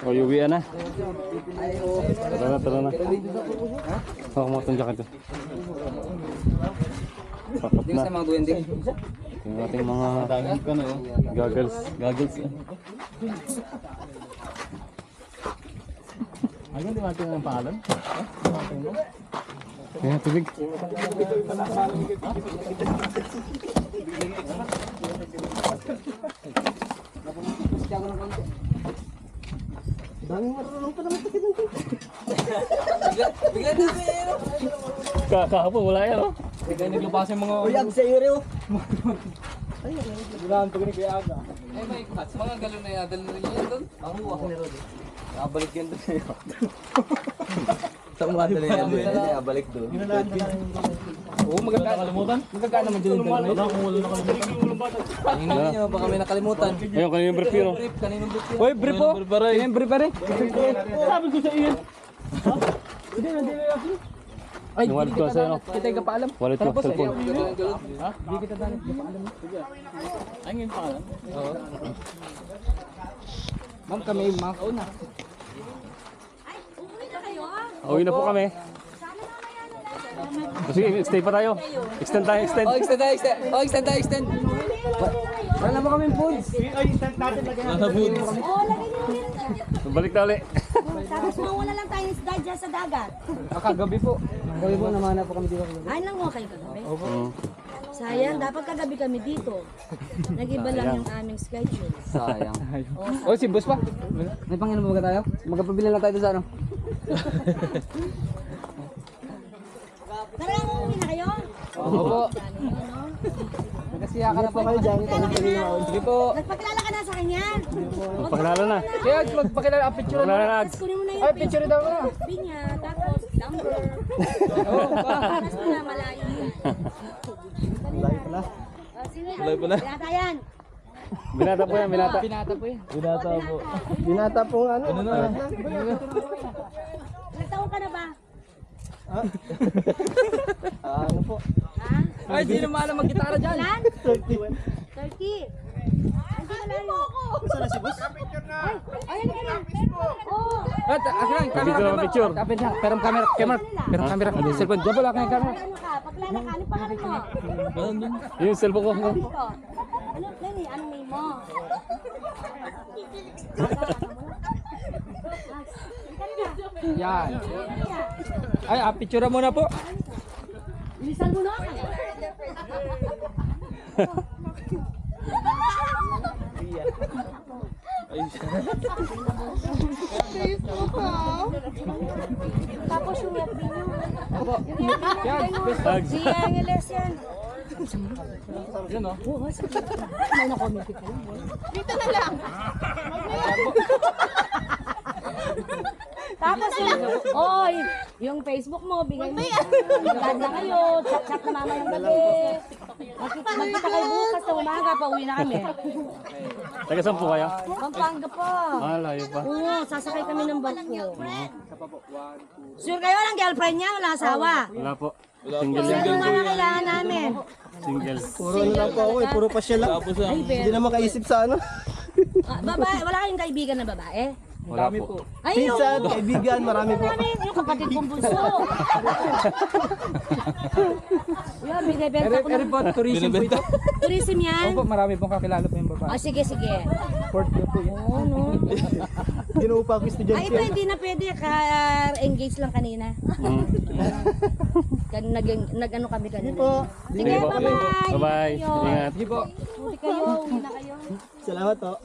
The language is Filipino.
O, uwian na. Tara na. Hawak mo itong jacket ko. Pakot na. Sa mga duwende. Yung ating mga goggles. Ayun, di natin ang pangalan. Ayan, tubig. Daming marunong pa naman sakit ng Bigla na siya. Kahapon, wala yan, oh. Bigla naglabas yung mga... Uyag sa iyo rin. Bilaan pag kaya aga. Ay, may mga galon na yadal na rin yan doon. Ako ni Rod. Nakabalik yan doon sa'yo. Saan mo adal yan doon? Nakabalik doon. Oo, magkakalimutan. Magkaka naman dyan yung dalawa. Wala kung wala nakalimutan. Tingnan niyo, baka may nakalimutan. Ayun, kanina yung brief yun, oh. Kaninong brief yun? Uy, brief po! Ayun, brief pa rin. Sabi ko sa iyo. Hindi na ako. Ay, wallet ko sa'yo, no? Kita yung kapaalam. Wallet ko, cellphone. Ha? Hindi kita dali. Kapaalam. Ay, ngayon pangalan? Oo. Ma'am, kami mga kauna. Uwi na po kami. Sige, stay pa tayo. Extend tayo, extend. Extend. Wala na ba kami foods? Balik na ulit. Tapos mawala lang tayo isda dyan sa dagat. Kagabi po. Kami po naman na po kami dito. Ay, lang mo kayo kagabi. Sayang, dapat kagabi kami dito. Nag-iba lang yung aming schedule. Sayang. Oh, si boss pa. May pangyan mo ba tayo? Magpapabili lang tayo doon sa ano? Talagang umuwi na kayo? Opo. Nagkasiya ka na po kayo dyan. Sige po. Nagpakilala ka na sa kanya. Pagkilala na. Kaya magpakilala ang picture. Pagkilala na. Tapos kunin mo na Ay, yung picture daw na. FB niya, tapos number. Tapos na malayo yan. Malayo pala. Malayo pala. Binata yan. Binata po yan, binata. Pinata po yan. Binata po ano? Ilang taon ka na ba? Ano po? Ha? Ay, di naman alam mag-gitara dyan. Ilan? 30. 30. Hindi malayo. Saan na si boss? Ay, ano ka na? Oo. At, akin lang, Dito na ang picture. Kapit na, perang camera. Perang camera. Cellphone, diyan pala akin yung camera. Ano ka? Pagkilala ka, anong pangalan mo? Yung cellphone ko. Dito. Ano, Lenny, anong name mo? Yan. Ay, picture muna po. Ilisan mo na. Tapos yung FB nyo. Yan. Si Angeles yan. Yan o. May na-comment ka lang. Dito na lang. Tapos yung Facebook mo, bigay mo. Mag-add na kayo, chat-chat na mamayang gabi. Magkita kayo bukas na umaga, pauwi na kami. Taga saan po kayo? Pampanga pa. Layo pa. Oo, sasakay kami ng barko. Sure kayo ng girlfriend niya, wala asawa. Wala po. Single Sino yan. nga na kailangan namin? Single. Puro ano lang po ako eh, puro pasyal lang. Hindi na makaisip sa ano. Babae, wala kayong kaibigan na babae? Wala po. Ay, Pinsan, kaibigan, marami po. Marami, yung kapatid kong bunso. Yan, binibenta ko na. Report, tourism po ito. Tourism yan? Opo, marami pong kakilala po yung babae. Sige. Port po yan. Oo, no. Ginuupa ko Ay, estudyante. ito hindi na pwede. Ka-engage lang kanina. Nag-ano kami kanina. Sige, Sige po. bye-bye. Bye-bye. Ingat. Sige po. Buti kayo, uwi na kayo. Salamat po.